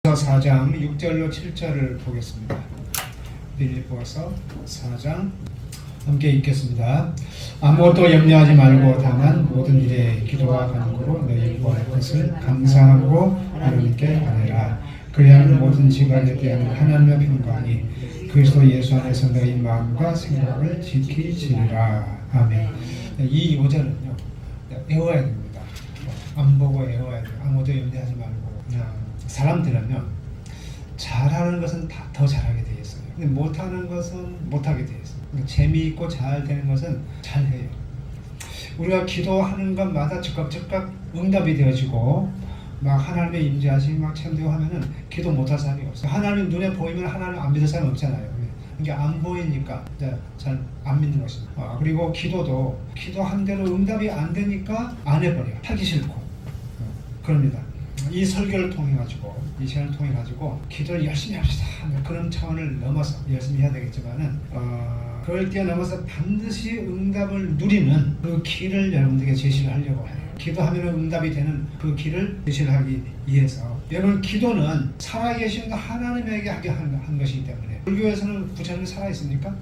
4장 6절로 7절을 보겠습니다. 빌립보서 4장 함께 읽겠습니다. 아무것도 염려하지 말고 다만 모든 일에 기도와 간구로 너희 구할 것을 감사하고 하나님께 아뢰라. 그리하면 모든 지간에 대한 하나님의 평강이 그리스도 예수 안에서 너희 마음과 생각을 지키시리라. 아멘. 이 요절은요 외워야 됩니다. 안 보고 외워야 돼요. 아무것도 염려하지 말고. 사람들은요 잘하는 것은 더 잘하게 되어 있어요. 근데 못하는 것은 못하게 되어 있어요. 재미있고 잘 되는 것은 잘해요. 우리가 기도하는 것마다 즉각 응답이 되어지고 막 하나님의 임재하심이 막 체험되고 하면은 기도 못할 사람이 없어요. 하나님 눈에 보이면 하나님 안 믿을 사람이 없잖아요. 그러니까 안 보이니까 잘 안 믿는 것입니다. 그리고 기도도 기도한 대로 응답이 안 되니까 안 해버려요. 하기 싫고 그럽니다. 이 설교를 통해 가지고 이 시간을 통해 가지고 기도를 열심히 합시다. 그런 차원을 넘어서 열심히 해야 되겠지만은 그걸 뛰어넘어서 반드시 응답을 누리는 그 길을 여러분들에게 제시를 하려고 해요. 기도하면 응답이 되는 그 길을 제시를 하기 위해서 여러분 기도는 살아계신 하나님에게 하게 한 것이기 때문에 불교에서는 부처님이 살아있습니까?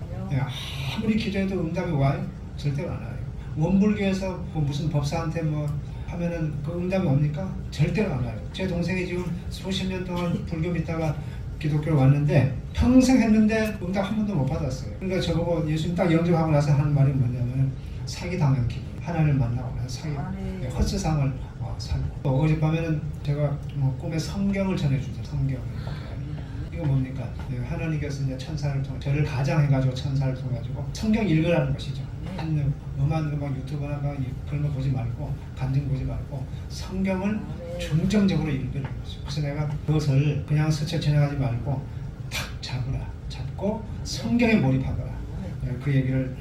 아무리 기도해도 응답이 와요? 절대로 안 와요. 원불교에서 무슨 법사한테 하면은 그 응답이 옵니까? 절대로 안 와요. 제 동생이 지금 수십 년 동안 불교 믿다가 기독교로 왔는데 평생 했는데 응답 한 번도 못 받았어요. 그러니까 저보고 예수님 딱 영접하고 나서 하는 말이 뭐냐면 사기당한 기분. 하나님을 만나고 나서 사기, 헛세상을 살고. 또 어젯밤에는 제가 꿈에 성경을 전해주세요. 성경을. 이거 뭡니까? 하나님께서 이제 천사를 통해 저를 가장해가지고 천사를 통해 가지고 성경 읽으라는 것이죠. 음악 유튜브나 그런 거 보지 말고 간증 보지 말고 성경을 중점적으로 읽으라는 거죠. 그래서 내가 그것을 그냥 스쳐 지나가지 말고 탁 잡고 성경에 몰입하거라. 그 얘기를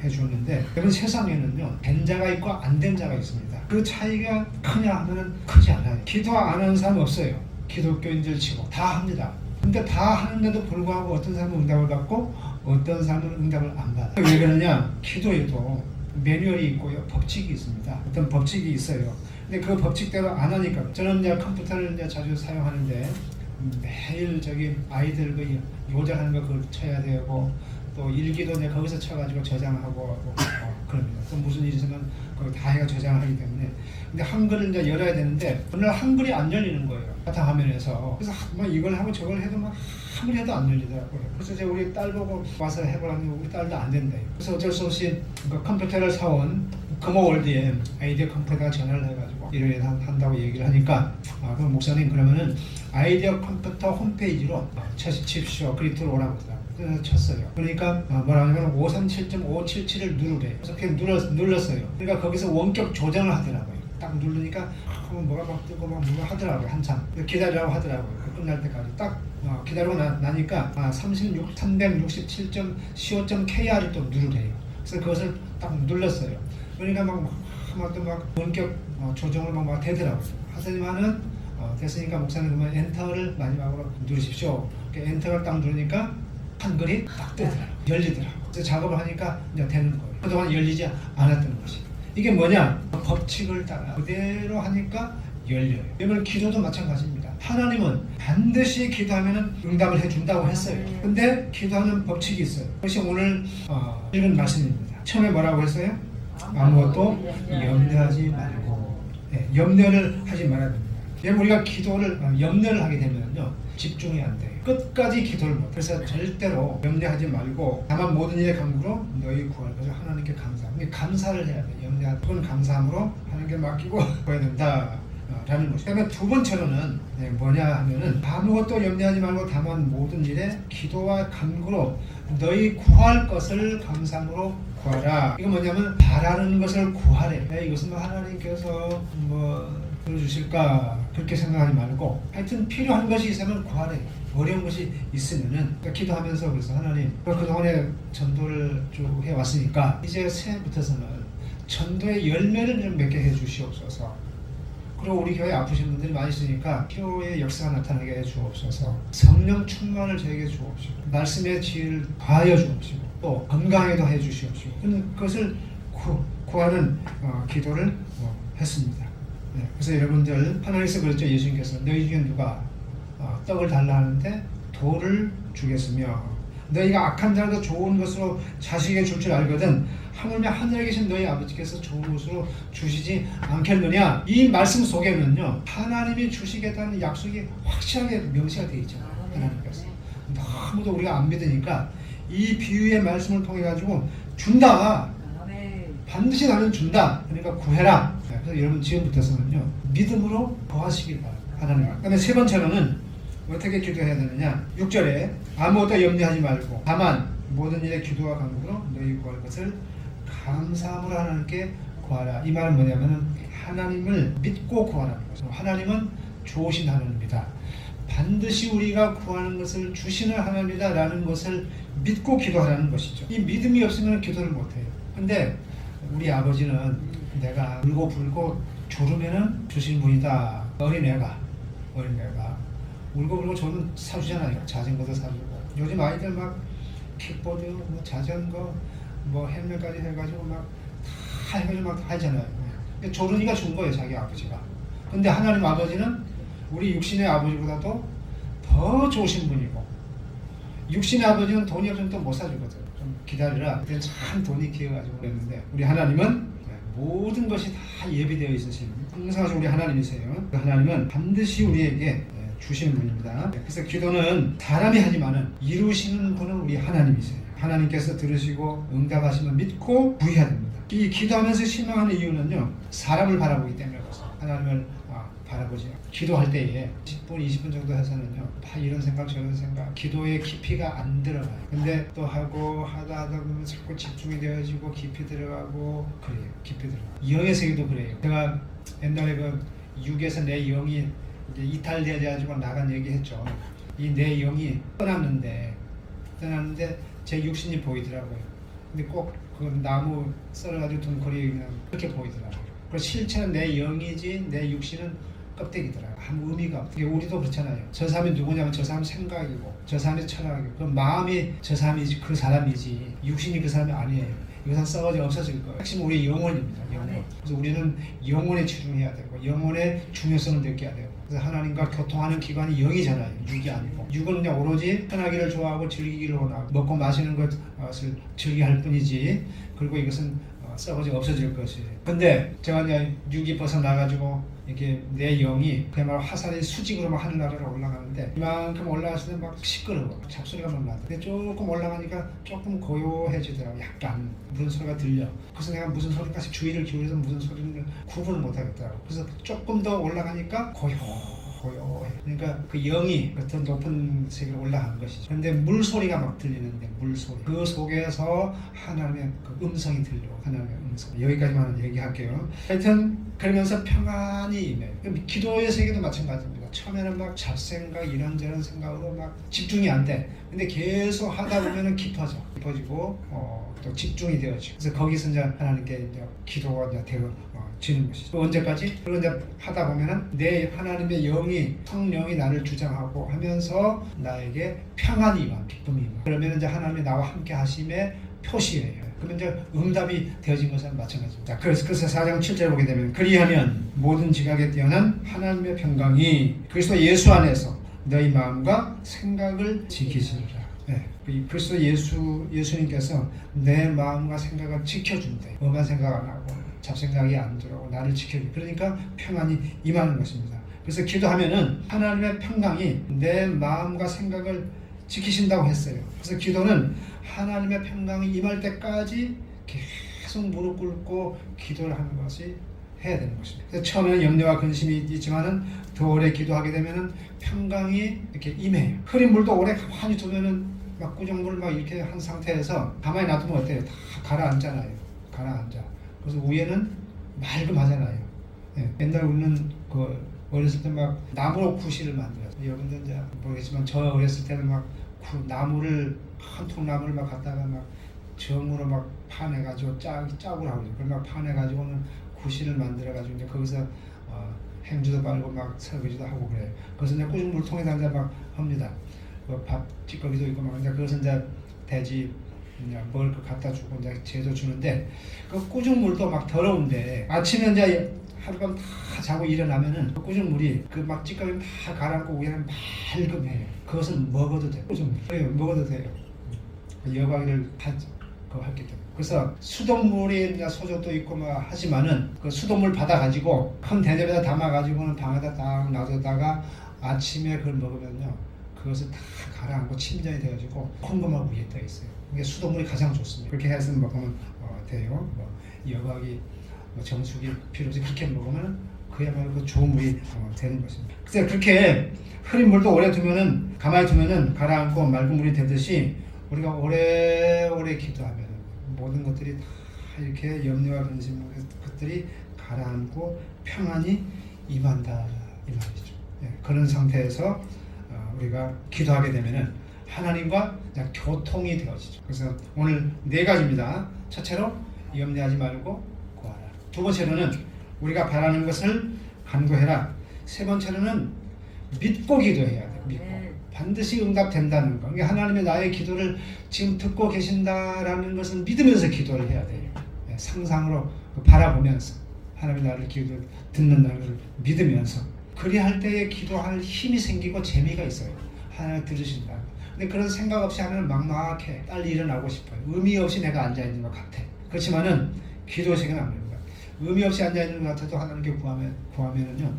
해주었는데 여러분 세상에는요 된 자가 있고 안 된 자가 있습니다. 그 차이가 크냐 하면은 크지 않아요. 기도 안 하는 사람 없어요. 기독교인들 치고 다 합니다. 근데 다 하는데도 불구하고 어떤 사람은 응답을 받고 어떤 사람은 응답을 안 받아요. 왜 그러냐? 기도에도 매뉴얼이 있고요. 법칙이 있습니다. 어떤 법칙이 있어요. 근데 그 법칙대로 안 하니까 저는 이제 컴퓨터를 이제 자주 사용하는데 매일 아이들 그 요절하는 거 그걸 쳐야 되고 또 일기도 이제 거기서 쳐가지고 저장하고 그럽니다. 또 무슨 일이 있으면 거기 다 해가 저장하기 때문에 근데 한글을 이제 열어야 되는데 오늘 한글이 안 열리는 거예요. 바탕화면에서. 그래서 이걸 하고 저걸 해도 아무리 해도 안 열리더라고요. 그래서 이제 우리 딸 보고 와서 해보라는데 우리 딸도 안 된대요. 그래서 어쩔 수 없이 그 컴퓨터를 사온 금호월드에 아이디어 컴퓨터가 전화를 해가지고 일요일에 한다고 얘기를 하니까 그럼 목사님 그러면은 아이디어 컴퓨터 홈페이지로 쳐십시오. 그리트로 오라고 하더라고요. 그래서 쳤어요. 그러니까 뭐라 하냐면 537.577을 누르래요. 그래서 그냥 눌렀어요. 그러니까 거기서 원격 조정을 하더라고요. 딱 누르니까 뭐가 막 뜨고 막 뭐가 하더라고요. 한참 기다리라고 하더라고요. 끝날 때까지 딱 기다리고 나니까 367.co.kr을 또 누르래요. 그래서 그것을 딱 눌렀어요. 그러니까 막 원격 조정을 막 되더라고요. 하더니만은 됐으니까 목사님 그러면 엔터를 마지막으로 누르십시오. 엔터를 딱 누르니까 한글이 딱 뜨더라고요. 열리더라고요. 그래서 작업을 하니까 이제 되는 거예요. 그동안 열리지 않았던 것이. 이게 뭐냐? 법칙을 따라 그대로 하니까 열려요. 여러분 기도도 마찬가지입니다. 하나님은 반드시 기도하면 응답을 해준다고 했어요. 근데 기도하는 법칙이 있어요. 그것이 오늘 읽은 말씀입니다. 처음에 뭐라고 했어요? 아무것도 염려하지 말고 염려를 하지 말아야 됩니다. 우리가 기도를 염려를 하게 되면요 집중이 안 돼요. 끝까지 기도를 못. 그래서 절대로 염려하지 말고 다만 모든 일의 간구로 너희 구할 것을 하나님께 감사하고 감사를 해야 돼. 염려하고 그건 감사함으로 하나님께 맡기고 해야 된다. 라는 것이. 그다음에 두 번째로는 뭐냐 하면은 아무것도 염려하지 말고 다만 모든 일에 기도와 간구로 너희 구할 것을 감사함으로 구하라. 이거 뭐냐면 바라는 것을 구하래. 이것은 하나님께서 들어주실까 그렇게 생각하지 말고 하여튼 필요한 것이 있으면 구하래. 어려운 것이 있으면은 기도하면서 그래서 하나님 그동안에 전도를 쭉 해왔으니까 이제 새해부터서는 전도의 열매를 좀 맺게 해주시옵소서. 그리고 우리 교회 아프신 분들이 많이 있으니까 치료의 역사가 나타나게 해주옵소서. 성령 충만을 저에게 주옵시고 말씀의 지혜를 더하여 주옵시고 또 건강에도 해주시옵시고 그것을 구하는 기도를 했습니다. 그래서 여러분들 하나님께서 그랬죠. 예수님께서 너희 중에 누가 떡을 달라 하는데 돌을 주겠으며 너희가 악한 자라도 좋은 것으로 자식에게 줄 줄 알거든 하물며 하늘에 계신 너희 아버지께서 좋은 것으로 주시지 않겠느냐. 이 말씀 속에는요 하나님이 주시겠다는 약속이 확실하게 명시가 되어 있잖아요. 하나님께서 너무도 우리가 안 믿으니까 이 비유의 말씀을 통해 가지고 준다, 반드시 나는 준다, 그러니까 구해라. 그래서 여러분 지금부터서는요 믿음으로 구하시길 바랍니다. 하나님. 그다음에 세 번째로는 어떻게 기도해야 되느냐. 6절에 아무것도 염려하지 말고 다만 모든 일에 기도와 간구로 너희 구할 것을 감사함으로 하나님께 구하라. 이 말은 뭐냐면은 하나님을 믿고 구하라는 거죠. 하나님은 좋으신 하나님이다. 반드시 우리가 구하는 것을 주시는 하나님이다 라는 것을 믿고 기도하라는 것이죠. 이 믿음이 없으면 기도를 못해요. 근데 우리 아버지는 내가 울고 불고 졸으면은 주신 분이다. 어린애가 울고 불고 졸으면 사주잖아요. 자전거도 사주고. 요즘 아이들 막 킥보드, 뭐 자전거, 뭐 헬멧까지 해가지고 막 다 해가지고 막 하잖아요. 졸으니까 준 거예요, 자기 아버지가. 근데 하나님 아버지는 우리 육신의 아버지보다도 더 좋으신 분이고, 육신의 아버지는 돈이 없으면 또 못 사주거든. 좀 기다리라. 그때 참 돈이 기어가지고 그랬는데, 우리 하나님은 모든 것이 다 예비되어 있으신 항상 우리 하나님이세요. 그 하나님은 반드시 우리에게 주시는 분입니다. 그래서 기도는 사람이 하지만은 이루시는 분은 우리 하나님이세요. 하나님께서 들으시고 응답하시면 믿고 구해야 됩니다. 이 기도하면서 실망하는 이유는요 사람을 바라보기 때문에 그렇습니다. 하나님을 바라보지. 기도할 때에 10분, 20분 정도 해서는요 이런 생각 저런 생각, 기도의 깊이가 안 들어가요. 근데 또 하다 보면 자꾸 집중이 되어지고 깊이 들어가고 그래요. 깊이 들어가요. 영의 세계도 그래요. 제가 옛날에 그 육에서 내 영이 이제 이탈되어가지고 나간 얘기했죠. 이 내 영이 떠났는데 제 육신이 보이더라고요. 근데 꼭 그 나무 썰어가지고 둥거리 그냥 그렇게 보이더라고요. 그 실체는 내 영이지 내 육신은 껍데기더라고요. 아무 의미가 없어요. 우리도 그렇잖아요. 저 사람이 누구냐면 저 사람 생각이고 저 사람이 철학이고 그 마음이 저 사람이지 그 사람이지 육신이 그 사람이 아니에요. 이것은 썩어져 없어질 거예요. 핵심 우리 영혼입니다. 영혼. 그래서 우리는 영혼에 집중해야 되고 영혼의 중요성을 느껴야 돼요. 그래서 하나님과 교통하는 기관이 영이잖아요. 육이 아니고. 육은 그냥 오로지 편하기를 좋아하고 즐기기를 원하고 먹고 마시는 것을 즐기게 할 뿐이지. 그리고 이것은 썩어져 없어질 것이에요. 근데 제가 이제 육이 벗어나가지고 이렇게 내 영이 그야말로 화살이 수직으로 막 하늘나라로 올라가는데 이만큼 올라갔을 때 막 시끄러워. 잡소리가 막 나더라고요. 근데 조금 올라가니까 조금 고요해지더라고요. 약간 무슨 소리가 들려. 그래서 내가 무슨 소리까지 주의를 기울여서 무슨 소리를 구분을 못하겠더라고요. 그래서 조금 더 올라가니까 고요해. 그러니까 그 영이 더 높은 세계로 올라간 것이죠. 그런데 물소리가 막 들리는데 물소리. 그 속에서 하나님의 그 음성이 들려. 하나님의 음성. 여기까지만 얘기할게요. 하여튼 그러면서 평안이 임해요. 기도의 세계도 마찬가지입니다. 처음에는 막 잡생각 이런저런 생각으로 막 집중이 안 돼. 근데 계속 하다 보면은 깊어지고 또 집중이 되어지고. 그래서 거기서 이제 하나님께 이제 기도가 이제 되어지는 것이죠. 언제까지? 그리고 이제 하다 보면은 내 하나님의 영이 성령이 나를 주장하고 하면서 나에게 평안이 임하, 기쁨이 임하. 그러면 이제 하나님이 나와 함께 하심의 표시예요. 그러면 이제 응답이 되어진 것은 마찬가지입니다. 그래서 4장 7절 보게 되면 그리하면 모든 지각에 뛰어난 하나님의 평강이 그리스도 예수 안에서 너희 마음과 생각을 지키시리라. 네, 그리스도 예수님께서 내 마음과 생각을 지켜준대. 엄한 생각 안 하고 잡생각이 안 들어오고 나를 지켜주. 그러니까 평안이 임하는 것입니다. 그래서 기도하면은 하나님의 평강이 내 마음과 생각을 지키신다고 했어요. 그래서 기도는 하나님의 평강이 임할 때까지 계속 무릎 꿇고 기도를 하는 것이 해야 되는 것입니다. 그래서 처음에는 염려와 근심이 있지만은 더 오래 기도하게 되면은 평강이 이렇게 임해요. 흐린 물도 오래 가만히 두면은 막 꾸정물 막 이렇게 한 상태에서 가만히 놔두면 어때요? 다 가라앉잖아요. 가라앉아. 그래서 위에는 맑음하잖아요. 네. 옛날 우리는 어렸을 때 막 나무로 구실을 만들었어요. 여러분들 이제 모르겠지만 저 어렸을 때는 막 나무를 한 통나무를 막 갖다가 막 정으로 막 파내가지고 짜고 하고 그걸 막 파내가지고는 구실을 만들어가지고 이제 거기서 행주도 빨고 막 설거지도 하고 그래요. 그래서 이제 꾸중 물통에다 이제 막 합니다. 밥 찌꺼기도 있고 막 이제 그것은 이제 돼지 먹을 거 갖다 주고 이제 제조 주는데 그 꾸중 물도 막 더러운데 아침에 이제 하룻밤 다 자고 일어나면은 그 꾸준물이 그 막 찌꺼기 다 가라앉고 위에는 맑음해요. 그것은 먹어도 돼요. 꾸준물. 먹어도 돼요. 여과기를 다 그거 했기 때문에. 그래서 수돗물이 소적도 있고 뭐 하지만은 그 수돗물 받아 가지고 큰 대접에다 담아 가지고는 방에다 딱 놔뒀다가 아침에 그걸 먹으면요 그것을 다 가라앉고 침전이 돼가지고 콩고막 위에 떠 있어요. 이게 수돗물이 가장 좋습니다. 그렇게 해서 먹으면 돼요. 뭐 여과기, 뭐 정수기 필요 없이 그렇게 먹으면 그야말로 그 좋은 물이 되는 것입니다. 그래서 그렇게 흐린 물도 오래 두면은 가만히 두면은 가라앉고 맑은 물이 되듯이 우리가 오래오래 기도하면 모든 것들이 다 이렇게 염려와 근심 것들이 가라앉고 평안이 임한다 이 말이죠. 그런 상태에서 우리가 기도하게 되면은 하나님과 그냥 교통이 되어지죠. 그래서 오늘 4가지입니다. 첫째로 염려하지 말고 구하라. 두 번째로는 우리가 바라는 것을 간구해라. 세 번째로는 믿고 기도해야 돼. 믿고. 반드시 응답된다는 거. 그러니까 하나님의 나의 기도를 지금 듣고 계신다라는 것을 믿으면서 기도를 해야 돼요. 상상으로 바라보면서 하나님의 나를 기도를 듣는다는 것을 믿으면서 그리할 때에 기도할 힘이 생기고 재미가 있어요. 하나님 들으신다. 근데 그런 생각 없이 하면 막막해. 빨리 일어나고 싶어요. 의미 없이 내가 앉아있는 것 같아. 그렇지만은 기도 시간 안 됩니다. 의미 없이 앉아있는 것 같아도 하나님께 구하면은요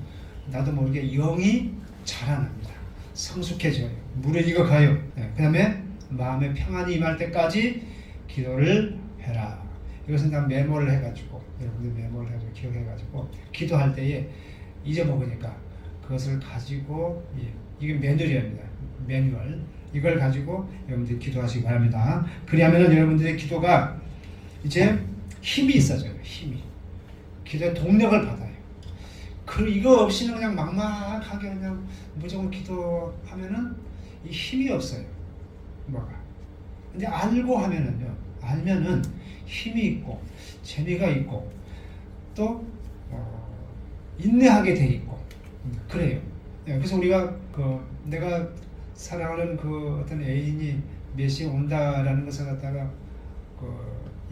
나도 모르게 영이 자라납니다. 성숙해져요. 무르익어 가요. 그 다음에 마음의 평안이 임할 때까지 기도를 해라. 이것은 다 메모를 해가지고 여러분들 메모를 해가지고 기억해가지고 기도할 때에 잊어먹으니까 그것을 가지고 이게 매뉴얼입니다. 매뉴얼 이걸 가지고 여러분들이 기도하시기 바랍니다. 그리하면 여러분들의 기도가 이제 힘이 있어져요. 힘이 기도의 동력을 받아요. 이거 없이는 그냥 막막하게 그냥 무조건 기도하면은 이 힘이 없어요. 뭐가. 근데 알고 하면은요, 알면은 힘이 있고 재미가 있고 또 인내하게 돼 있고 그래요. 그래서 우리가 내가 사랑하는 어떤 애인이 몇 시에 온다라는 것을 갖다가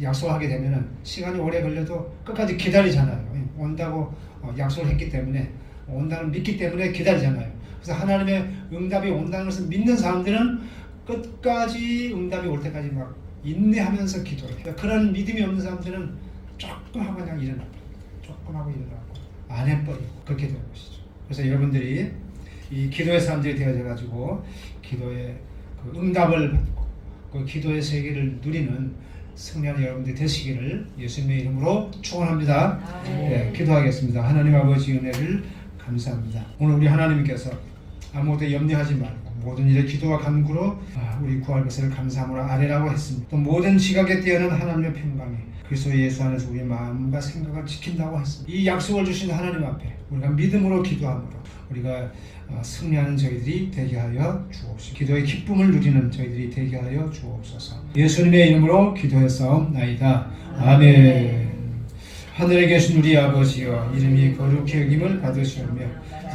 약속하게 되면은 시간이 오래 걸려도 끝까지 기다리잖아요. 온다고 약속을 했기 때문에 온다는 믿기 때문에 기다리잖아요. 그래서 하나님의 응답이 온다는 것을 믿는 사람들은 끝까지 응답이 올 때까지 막 인내하면서 기도를 해요. 그런 믿음이 없는 사람들은 조금 하고 그냥 일어납니다. 조금 하고 일어나고 안 해버리고 그렇게 되는 것이죠. 그래서 여러분들이 이 기도의 사람들이 되어져가지고 기도의 응답을 받고 그 기도의 세계를 누리는 승리하는 여러분들이 되시기를 예수님의 이름으로 축원합니다. 네, 기도하겠습니다. 하나님 아버지 은혜를 감사합니다. 오늘 우리 하나님께서 아무것도 염려하지 말고 모든 일에 기도와 간구로 우리 구할 것을 감사함으로 아뢰라고 했습니다. 또 모든 지각에 뛰어난 하나님의 평강이 그리스도 예수 안에서 우리의 마음과 생각을 지킨다고 했습니다. 이 약속을 주신 하나님 앞에 우리가 믿음으로 기도함으로 우리가 승리하는 저희들이 되게 하여 주옵시고 기도의 기쁨을 누리는 저희들이 되게 하여 주옵소서. 예수님의 이름으로 기도했사옵나이다. 아멘. 하늘에 계신 우리 아버지여 이름이 거룩히 여김을 받으시오며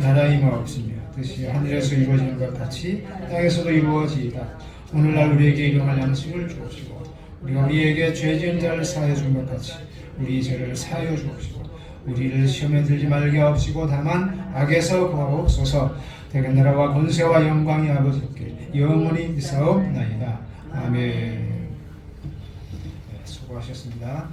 나라의 마옵시며 뜻이 하늘에서 이루어지는 것 같이 땅에서도 이루어지이다. 오늘날 우리에게 일용할 양식을 주옵시고 우리가 우리에게 죄 지은 자를 사하여 준 것 같이 우리 죄를 사하여 주옵시고 우리를 시험에 들지 말게 하옵시고 다만 악에서 구하옵소서. 대개 나라와 권세와 영광이 아버지께 영원히 있사옵나이다. 아멘. 네, 수고하셨습니다.